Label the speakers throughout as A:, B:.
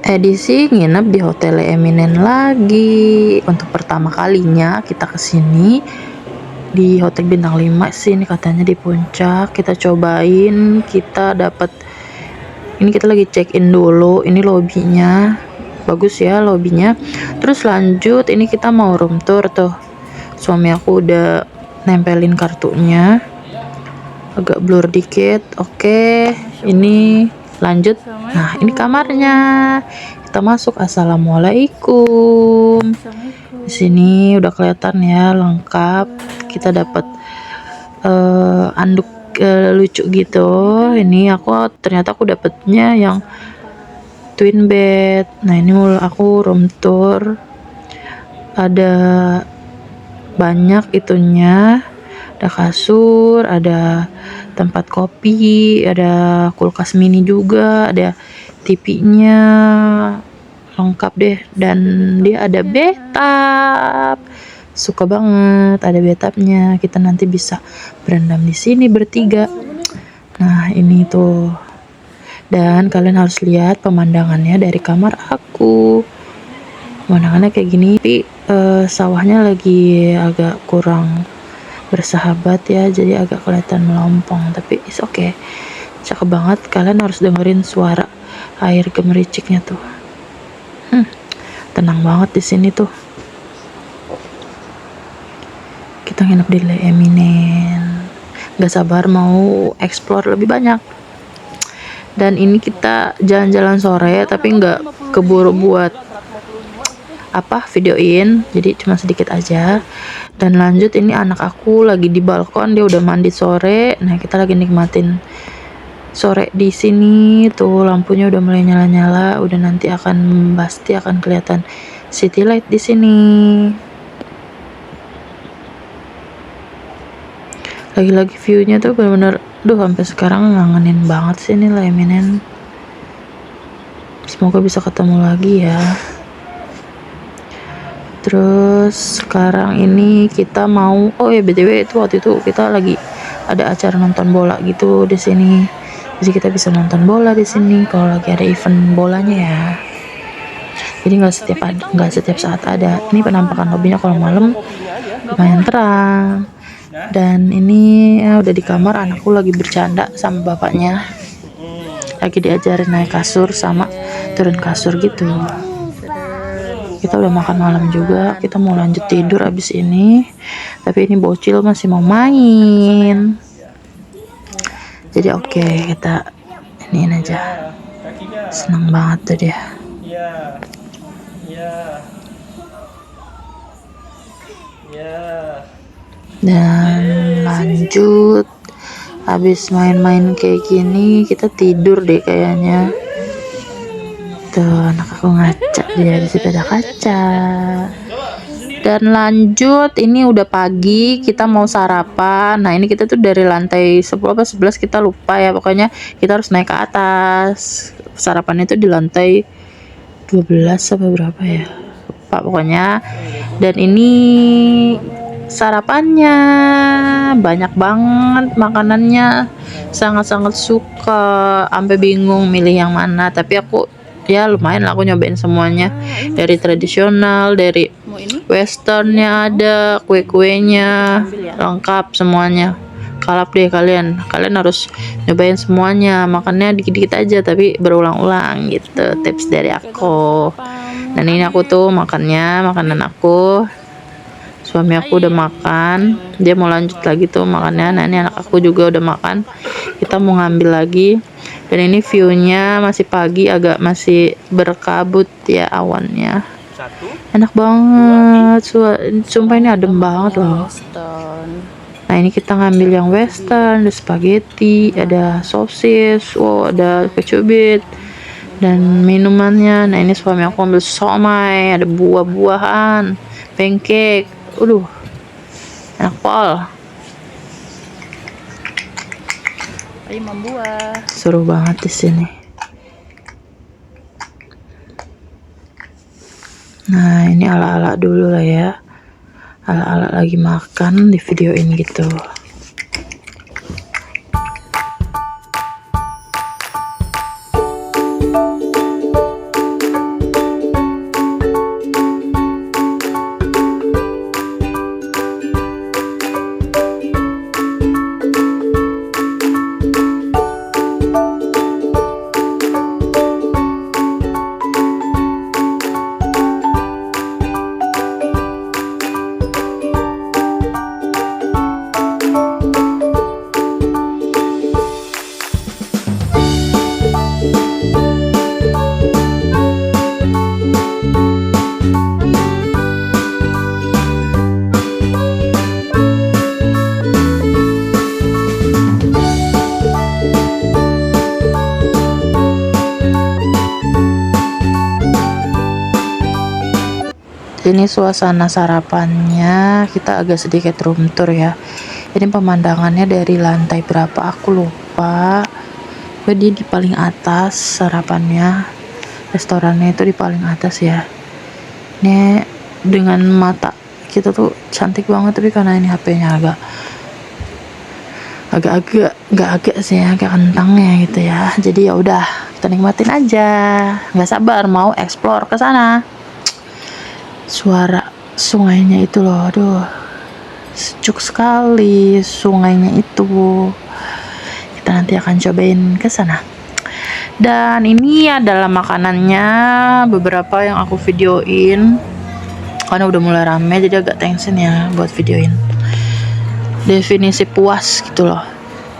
A: edisi nginep di Hotel Eminen lagi. Untuk pertama kalinya kita kesini di Hotel Bintang 5 sih, ini katanya di puncak. Kita cobain, kita dapat ini, kita lagi check in dulu. Ini lobbynya bagus ya, lobbynya. Terus lanjut, ini kita mau room tour tuh. Suami aku udah nempelin kartunya, agak blur dikit. Oke, ini lanjut. Nah, ini kamarnya. Kita masuk. Assalamualaikum. Di sini udah kelihatan ya, lengkap. Kita dapat anduk lucu gitu. Ini ternyata aku dapetnya yang twin bed. Nah, ini aku room tour. Ada banyak itunya. Ada kasur, ada tempat kopi, ada kulkas mini juga, ada TV-nya, lengkap deh. Dan dia ada bathtub, suka banget ada bathtubnya. Kita nanti bisa berendam di sini bertiga. Nah, ini tuh. Dan kalian harus lihat pemandangannya dari kamar aku. Pemandangannya kayak gini, tapi sawahnya lagi agak kurang bersahabat ya, jadi agak kelihatan melompong, tapi it's okay, cakep banget. Kalian harus dengerin suara air gemericiknya tuh. Tenang banget di sini tuh. Kita nginep di Le Eminen, gak sabar mau explore lebih banyak. Dan ini kita jalan-jalan sore, tapi nggak keburu buat videoin, jadi cuma sedikit aja. Dan lanjut, ini anak aku lagi di balkon, dia udah mandi sore. Nah, kita lagi nikmatin sore di sini tuh, lampunya udah mulai nyala-nyala, udah nanti pasti akan kelihatan city light di sini. Lagi-lagi view-nya tuh bener-bener, sampai sekarang ngangenin banget sih ini Le Eminen. Semoga bisa ketemu lagi ya. Terus sekarang ini kita mau, BTW itu waktu itu kita lagi ada acara nonton bola gitu di sini. Jadi kita bisa nonton bola di sini kalau lagi ada event bolanya ya. Jadi nggak setiap saat ada. Ini penampakan lobbynya kalau malam lumayan terang. Dan ini udah di kamar, anakku lagi bercanda sama bapaknya. Lagi diajarin naik kasur sama turun kasur gitu. Kita udah makan malam juga, kita mau lanjut tidur abis ini. Tapi ini bocil masih mau main. Jadi oke, kita iniin aja. Senang banget tuh dia. Dan lanjut, habis main-main kayak gini, kita tidur deh kayaknya. Tuh, anak aku ngaca dia di sepeda kaca. Dan lanjut, ini udah pagi, kita mau sarapan. Nah, ini kita tuh dari lantai 10 apa 11 kita lupa ya, pokoknya kita harus naik ke atas. Sarapannya itu di lantai 12 apa berapa ya, lupa pokoknya. Dan ini sarapannya banyak banget, makanannya sangat-sangat suka, sampai bingung milih yang mana. Tapi aku ya lumayan lah, aku nyobain semuanya, dari tradisional, dari westernnya, ada kue-kuenya lengkap semuanya. Kalap deh kalian harus nyobain semuanya, makannya dikit-dikit aja tapi berulang-ulang gitu, tips dari aku. Dan ini aku tuh makanan aku, suami aku udah makan, dia mau lanjut lagi tuh makannya. Nah, ini anak aku juga udah makan, kita mau ngambil lagi. Dan ini view-nya masih pagi, agak masih berkabut ya awannya. Enak banget, sumpah ini adem banget loh. Nah, ini kita ngambil yang western, ada spaghetti, ada sosis, ada kecubit, dan minumannya. Nah, ini suami aku ambil somai, ada buah-buahan, pancake. Enak pol. Seru banget di sini. Nah, ini ala-ala dulu lah ya. Ala-ala lagi makan di videoin gitu. Ini suasana sarapannya, kita agak sedikit room tour ya. Ini pemandangannya dari lantai berapa aku lupa. Dia di paling atas sarapannya. Restorannya itu di paling atas ya. Ini dengan mata kita tuh cantik banget, tapi karena ini HP-nya agak sih agak kentang ya gitu ya. Jadi ya udah, kita nikmatin aja. Nggak sabar mau explore ke sana. Suara sungainya itu loh, aduh, sejuk sekali sungainya itu. Kita nanti akan cobain ke sana. Dan ini adalah makanannya, beberapa yang aku videoin karena udah mulai rame, jadi agak tension ya buat videoin. Definisi puas gitu loh,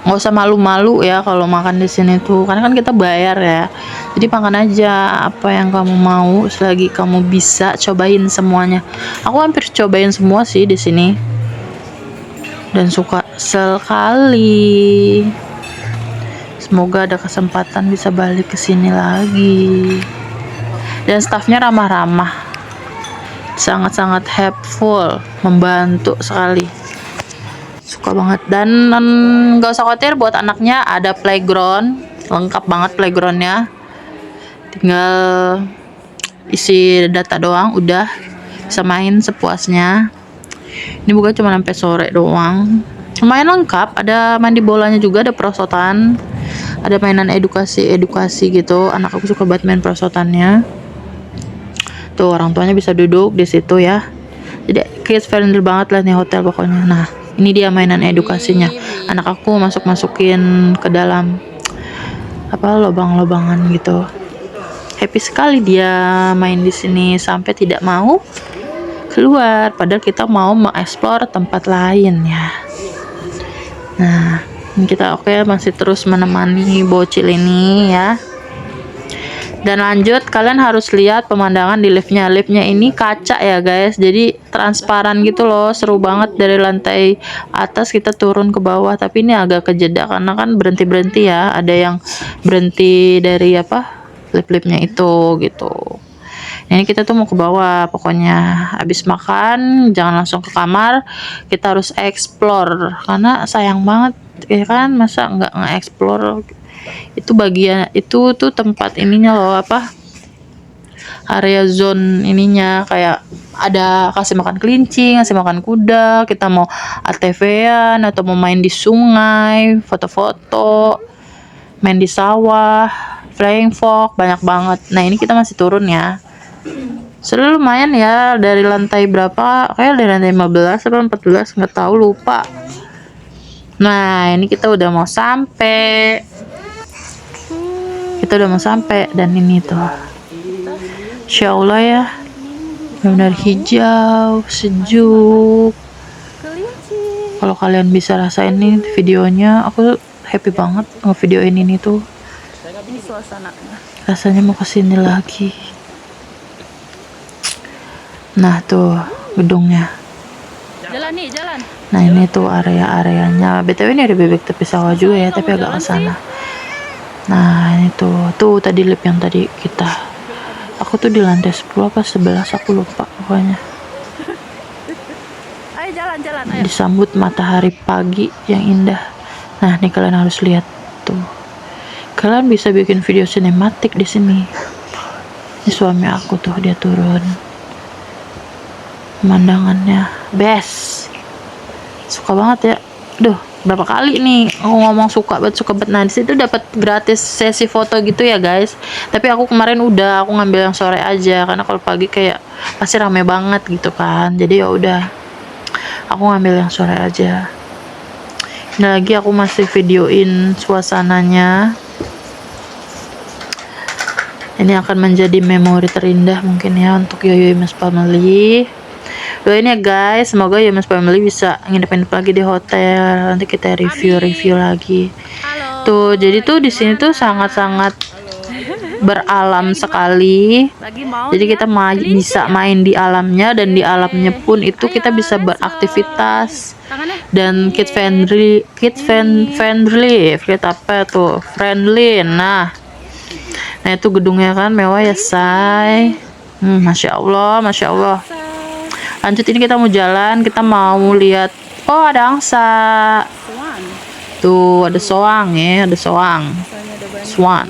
A: nggak usah malu-malu ya kalau makan di sini tuh, karena kan kita bayar ya. Jadi makan aja apa yang kamu mau, selagi kamu bisa cobain semuanya. Aku hampir cobain semua sih di sini dan suka sekali. Semoga ada kesempatan bisa balik ke sini lagi. Dan staffnya ramah-ramah, sangat-sangat helpful, membantu sekali. Suka banget. Dan nggak usah khawatir buat anaknya, ada playground, lengkap banget playgroundnya. Tinggal isi data doang, udah bisa main sepuasnya. Ini bukan cuma sampai sore doang. Lumayan lengkap, ada mandi bolanya juga, ada perosotan, ada mainan edukasi gitu. Anak aku suka banget main perosotannya. Tuh orang tuanya bisa duduk di situ ya. Jadi kids friendly banget lah nih hotel pokoknya. Nah, ini dia mainan edukasinya. Anak aku masukin ke dalam lubang-lubangan gitu. Happy sekali dia main di sini sampai tidak mau keluar. Padahal kita mau mengeksplor tempat lain ya. Nah, kita masih terus menemani bocil ini ya. Dan lanjut, kalian harus lihat pemandangan di liftnya. Liftnya ini kaca ya guys, jadi transparan gitu loh. Seru banget, dari lantai atas kita turun ke bawah. Tapi ini agak kejeda karena kan berhenti ya. Ada yang berhenti dari lift-liftnya itu gitu. Ini kita tuh mau ke bawah. Pokoknya habis makan jangan langsung ke kamar, kita harus explore karena sayang banget ya kan, masa nggak nge-explore. Itu bagian itu tuh tempat ininya loh, area zone ininya, kayak ada kasih makan kelinci, ngasih makan kuda. Kita mau ATV-an atau mau main di sungai, foto-foto, main di sawah, flying fox, banyak banget. Nah ini kita masih turun ya. Seru lumayan ya, dari lantai berapa, kayak dari lantai 15 atau 14, nggak tahu, lupa. Nah ini kita udah mau sampai. Dan ini tuh Insya Allah ya, benar hijau, sejuk. Kalau kalian bisa rasain nih videonya, aku happy banget ngevideoin ini tuh.
B: Ini suasananya.
A: Rasanya mau kesini lagi. Nah tuh gedungnya.
B: Jalan nih, jalan.
A: Nah ini tuh area-areanya. BTW ini ada bebek tepi sawah juga ya, tapi agak ke sana. Nah ini tuh tadi lift yang tadi kita. Aku tuh di lantai 10 apa 11 aku lupa pokoknya.
B: Ayo jalan, ayo.
A: Disambut matahari pagi yang indah. Nah nih kalian harus lihat tuh. Kalian bisa bikin video sinematik di sini. Ini suami aku tuh, dia turun. Pemandangannya best. Suka banget ya. Duh, berapa kali nih aku ngomong suka banget. Nah di situ dapat gratis sesi foto gitu ya guys. Tapi aku kemarin aku ngambil yang sore aja karena kalau pagi kayak pasti rame banget gitu kan. Jadi ya udah, aku ngambil yang sore aja. Ini lagi aku masih videoin suasananya. Ini akan menjadi memori terindah mungkin ya untuk Yoyo Imas Family. Doain ya guys, semoga Yoyo Imas Family bisa nginep lagi di hotel. Nanti kita review lagi.
B: Halo.
A: Tuh, jadi tuh di sini tuh sangat-sangat beralam sekali. Jadi kita bisa main di alamnya, dan di alamnya pun itu kita bisa beraktivitas. Dan kid friendly, friendly. Nah itu gedungnya kan mewah ya say. Masya Allah. Lanjut, ini kita mau jalan, kita mau lihat. Oh, ada angsa.
B: Swan.
A: Tuh, ada soang ya, ada soang.
B: Misalnya ada banyak.
A: Swan.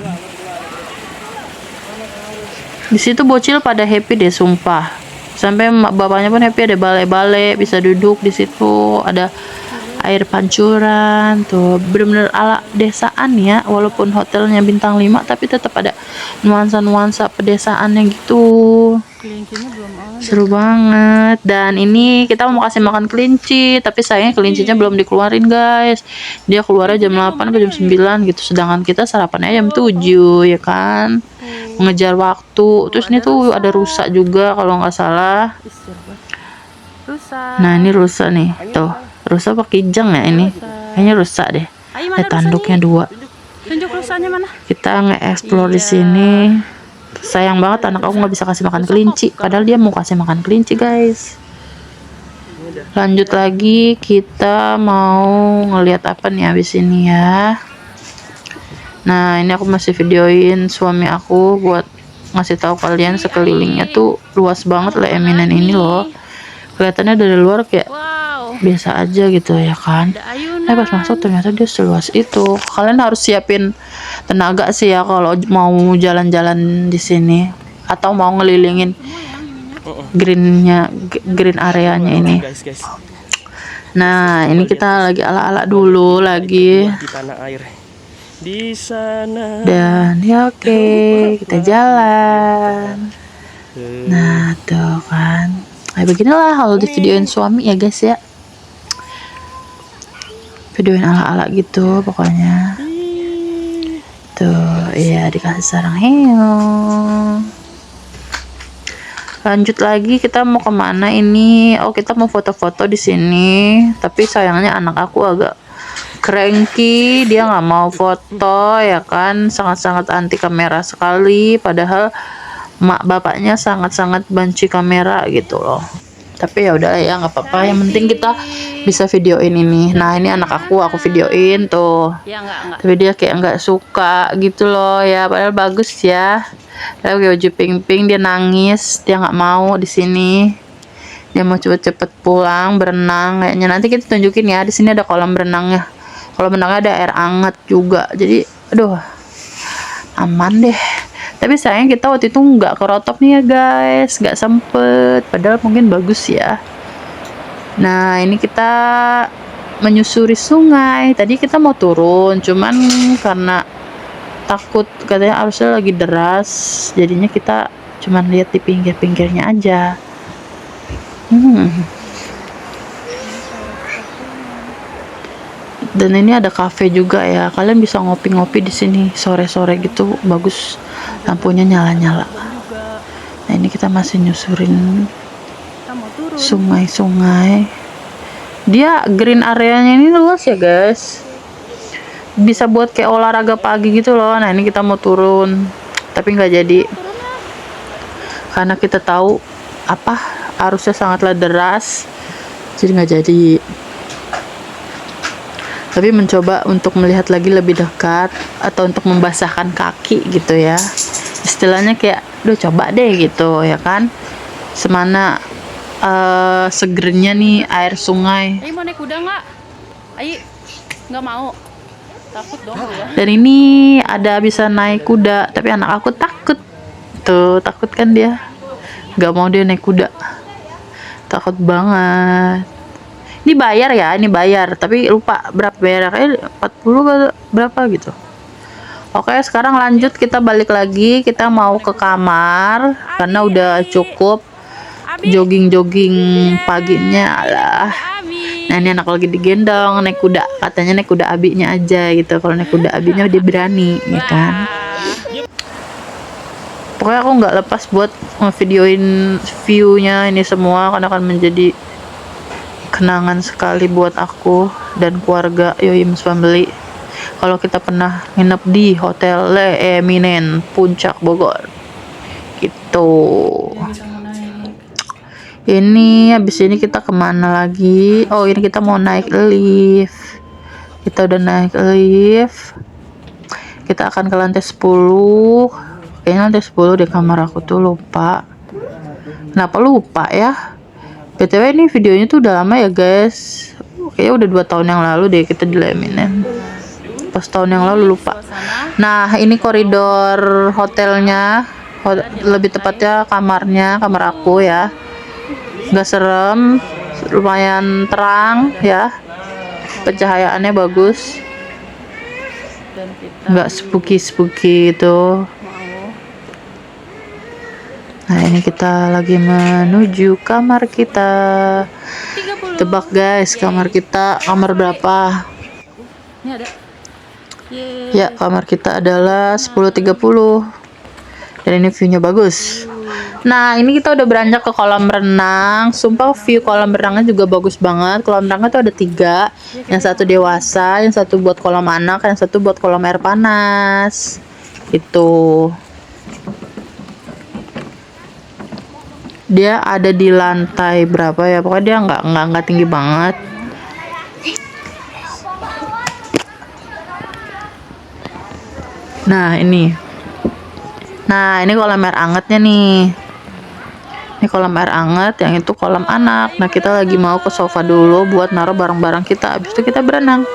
A: Di situ bocil pada happy deh, sumpah. Sampai bapaknya pun happy, ada balai-balai, bisa duduk di situ, ada air pancuran, tuh bener-bener ala desaan ya, walaupun hotelnya bintang 5 tapi tetap ada nuansa-nuansa pedesaannya gitu.
B: Kelincinya belum ada.
A: Seru banget. Dan ini kita mau kasih makan kelinci, tapi sayangnya kelincinya belum dikeluarin guys. Dia keluarnya jam 8 atau jam 9 gitu, sedangkan kita sarapannya jam 7 ya kan, mengejar waktu. Terus ini tuh ada rusa juga kalau nggak salah.
B: Rusa.
A: Nah ini rusa nih, tuh rusa pakai jang ya ini, kayaknya rusa deh.
B: Ayo, mana
A: Tanduknya
B: rusanya?
A: 2.
B: Tunjuk rusanya mana?
A: Kita nge-explore di sini. Sayang banget anak aku nggak bisa kasih makan kelinci, padahal dia mau kasih makan kelinci guys. Lanjut lagi, kita mau ngelihat apa nih abis ini ya. Nah ini aku masih videoin suami aku buat ngasih tahu kalian sekelilingnya tuh luas banget lah Eminen ini loh. Kelihatannya dari luar kayak
B: Wow.
A: biasa aja gitu ya kan.
B: Ada ayunan.
A: Pas masuk ternyata dia seluas itu. Kalian harus siapin tenaga sih ya kalau mau jalan-jalan di sini atau mau ngelilingin green areanya ini.
C: Guys.
A: Nah, ini kita lagi ala-ala dulu lagi.
C: Di tanah air. Di sana.
A: Dan ya oke, kita jalan. Nah, tuh kan. Kayak beginilah kalau di videoin suami ya guys ya. Videoin ala-ala gitu pokoknya. Tuh, iya dikasih sarang heo. Lanjut lagi, kita mau kemana ini? Oh, kita mau foto-foto di sini. Tapi sayangnya anak aku agak cranky, dia nggak mau foto ya kan, sangat-sangat anti kamera sekali. Padahal mak bapaknya sangat-sangat benci kamera gitu loh. Tapi ya udah ya, nggak apa-apa. Yang penting kita bisa videoin ini. Nah ini anak aku videoin tuh.
B: Ya enggak.
A: Tapi dia kayak nggak suka gitu loh ya. Padahal bagus ya. Dia pakai baju pink-pink, dia nangis, dia nggak mau di sini. Dia mau cepet-cepet pulang berenang. Kayaknya nanti kita tunjukin ya. Di sini ada kolam renangnya. Kolam renangnya ada air hangat juga. Jadi, aduh, aman deh. Tapi sayang kita waktu itu nggak ke Rotop nih ya guys, nggak sempet. Padahal mungkin bagus ya. Nah ini kita menyusuri sungai. Tadi kita mau turun, cuman karena takut katanya arusnya lagi deras, jadinya kita cuman lihat di pinggir-pinggirnya aja. Dan ini ada cafe juga ya, kalian bisa ngopi-ngopi di sini sore-sore gitu, bagus, lampunya nyala-nyala. Nah ini kita masih nyusurin
B: Kita mau turun.
A: sungai-sungai. Dia green areanya ini luas ya guys, bisa buat kayak olahraga pagi gitu loh. Nah ini kita mau turun, tapi nggak jadi karena kita tahu apa arusnya sangatlah deras, jadi nggak jadi. Tapi mencoba untuk melihat lagi lebih dekat atau untuk membasahkan kaki gitu ya, istilahnya kayak udah coba deh gitu ya kan, semana segernya nih air sungai.
B: Ayo mau naik kuda nggak? Ayo. Nggak mau. Takut dong ya.
A: Dan ini ada bisa naik kuda, tapi anak aku takut tuh, takut kan dia, nggak mau dia naik kuda, takut banget. Ini bayar ya, ini bayar, tapi lupa berapa bayar, kayak 40 berapa gitu. Oke, sekarang lanjut, kita balik lagi, kita mau ke kamar karena udah cukup jogging-jogging paginya lah. Nah ini anak lagi digendong naik kuda, katanya naik kuda abinya aja gitu, kalau naik kuda abinya dia berani ya kan. Pokoknya aku nggak lepas buat ngevideoin view-nya ini semua karena akan menjadi kenangan sekali buat aku dan keluarga Yoyim's Family kalau kita pernah nginep di Hotel Le Eminen Puncak Bogor gitu. Ini habis ini kita kemana lagi? Oh ini kita mau naik lift. Kita udah naik lift, kita akan ke lantai 10. Kayaknya lantai 10 di kamar aku tuh, lupa. Kenapa lupa ya? BTW ini videonya tuh udah lama ya guys. Kayaknya udah 2 tahun yang lalu deh kita di Lemina. Pas tahun yang lalu lupa. Nah, ini koridor hotelnya. Lebih tepatnya kamarnya, kamar aku ya. Nggak serem, lumayan terang ya. Pencahayaannya bagus.
B: Dan kita
A: Nggak spooky gitu.
B: mau
A: Nah, ini kita lagi menuju kamar kita.
B: 30.
A: Tebak guys, kamar kita kamar berapa?
B: Ini ada. Yeay.
A: Ya, kamar kita adalah 10.30. Dan ini view-nya bagus. Nah, ini kita udah beranjak ke kolam renang. Sumpah view kolam renangnya juga bagus banget. Kolam renangnya tuh ada 3. Yang satu dewasa, yang satu buat kolam anak, yang satu buat kolam air panas. Itu. Dia ada di lantai berapa ya? Pokoknya dia nggak tinggi banget. Nah, ini. Nah, ini kolam air angetnya nih. Ini kolam air anget, yang itu kolam anak. Nah, kita lagi mau ke sofa dulu buat naruh barang-barang kita. Habis itu kita berenang.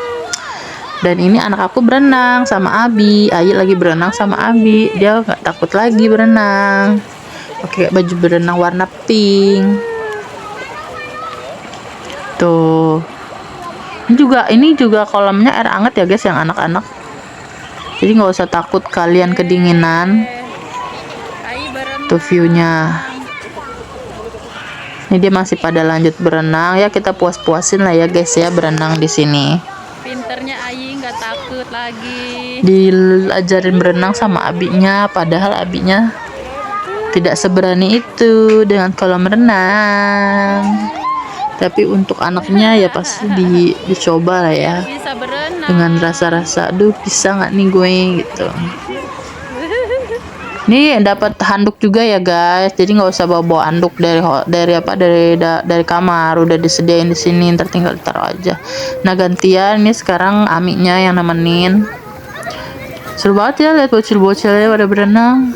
A: Dan ini anak aku berenang sama Abi. Ayi lagi berenang sama Abi. Dia nggak takut lagi berenang. Pakai baju berenang warna pink. Tuh. Ini juga kolamnya air anget ya guys, yang anak-anak. Jadi nggak usah takut kalian kedinginan.
B: Ayo berenang.
A: Tuh view-nya. Ini dia masih pada lanjut berenang ya, kita puas-puasin lah ya guys ya berenang di sini.
B: Pinternya Ayi nggak takut lagi.
A: Diajarin berenang sama abinya, padahal abinya tidak seberani itu dengan kolam renang. Tapi untuk anaknya ya pasti dicoba lah ya.
B: Bisa berenang.
A: Dengan rasa-rasa, aduh bisa nggak nih gue gitu. Ini dapat handuk juga ya guys, jadi nggak usah bawa handuk dari kamar, udah disediain di sini, ntar tinggal taruh aja. Nah gantian ini sekarang amiknya yang nemenin. Seru banget ya lihat bocil-bocilnya pada berenang.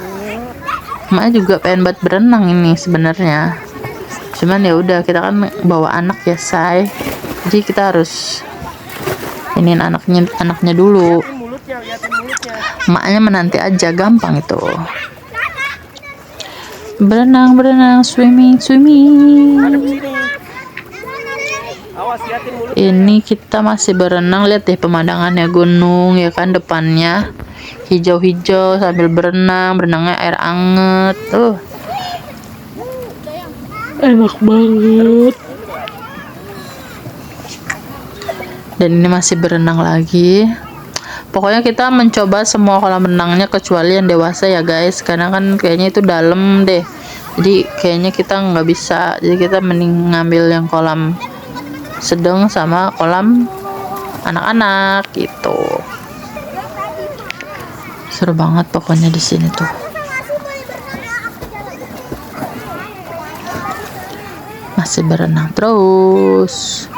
A: Maknya juga pengen banget berenang ini sebenarnya. Cuman ya udah, kita kan bawa anak ya say, jadi kita harus iniin anaknya dulu. Maknya menanti aja, gampang itu. Berenang, swimming. Ini kita masih berenang, lihat deh pemandangannya, gunung ya kan depannya. Hijau-hijau sambil berenangnya air anget. Enak banget. Dan ini masih berenang lagi. Pokoknya kita mencoba semua kolam renangnya kecuali yang dewasa ya guys, karena kan kayaknya itu dalam deh. Jadi kayaknya kita nggak bisa. Jadi kita mending ngambil yang kolam sedang sama kolam anak-anak gitu. Seru banget pokoknya di sini tuh. Masih berenang terus.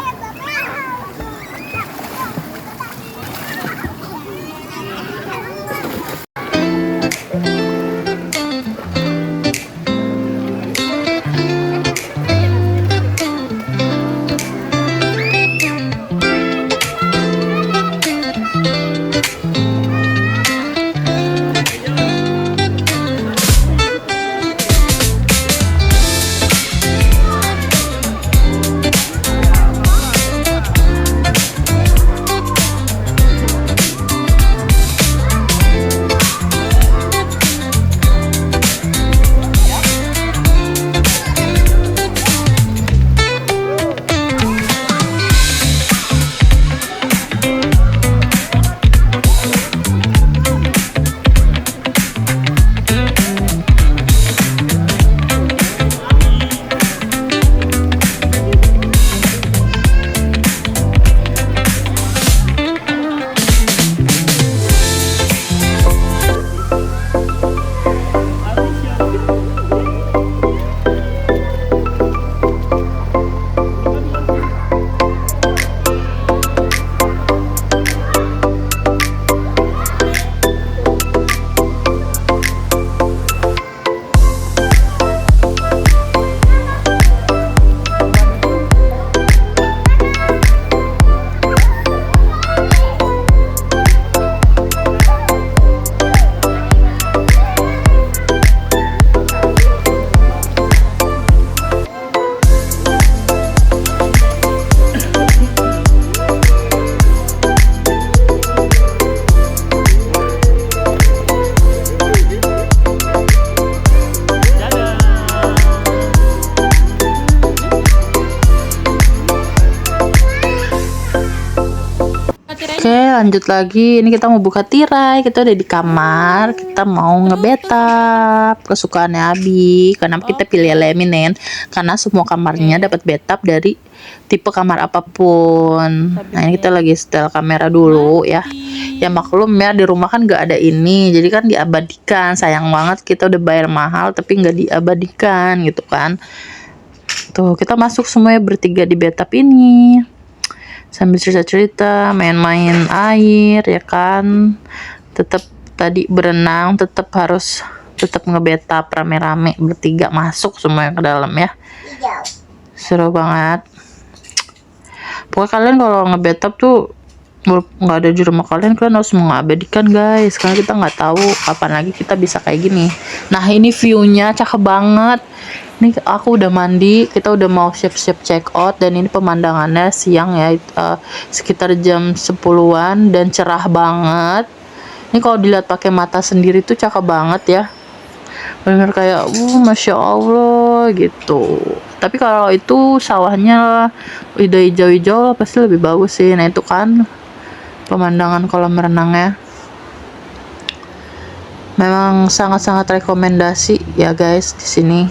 A: lanjut lagi. Ini kita mau buka tirai. Kita udah di kamar. Kita mau ngebetap kesukaannya Abi. Kenapa kita pilih leminen? Karena semua kamarnya dapat betap dari tipe kamar apapun. Nah, ini kita lagi setel kamera dulu ya. Ya maklum ya, di rumah kan gak ada ini. Jadi kan diabadikan. Sayang banget kita udah bayar mahal tapi nggak diabadikan gitu kan. Tuh, kita masuk semuanya bertiga di betap ini. Sambil cerita-cerita, main-main air ya kan. Tetap tadi berenang, tetap harus tetap ngebetap rame-rame bertiga masuk semuanya ke dalam ya. Seru banget. Pokoknya kalian kalau ngebetap tuh nggak ada di rumah kalian harus mengabadikan guys, karena kita nggak tahu kapan lagi kita bisa kayak gini. Nah, ini view-nya cakep banget. Ini aku udah mandi, kita udah mau siap-siap check out, dan ini pemandangannya siang ya, sekitar jam 10-an dan cerah banget. Ini kalau dilihat pakai mata sendiri tuh cakep banget ya. Bener kayak masya Allah gitu. Tapi kalau itu sawahnya udah hijau-hijau pasti lebih bagus sih. Nah, itu kan pemandangan kolam renangnya. Memang sangat-sangat rekomendasi ya guys di sini.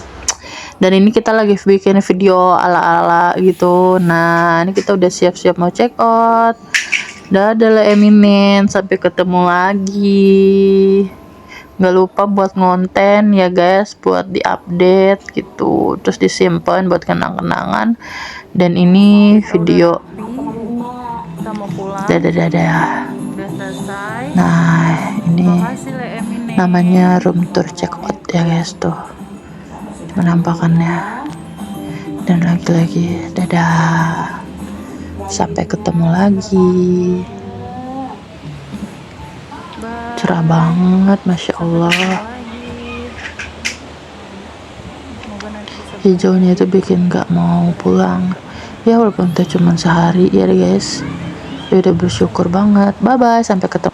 A: Dan ini kita lagi bikin video ala-ala gitu. Nah, ini kita udah siap-siap mau check out. Dadah lah Eminen, sampai ketemu lagi. Gak lupa buat ngonten ya guys, buat diupdate gitu, terus disimpan buat kenang-kenangan. Dan ini video.
B: Kita mau pulang.
A: Dadah.
B: Udah selesai.
A: Nah, ini
B: Makasih Le Emine.
A: namanya room tour check out ya guys, tuh penampakannya. Dan lagi-lagi dadah, sampai ketemu lagi. Cerah banget, masya Allah. Hijaunya itu bikin gak mau pulang ya, walaupun itu cuma sehari ya guys. Ya udah bersyukur banget. Bye bye, sampai ketemu.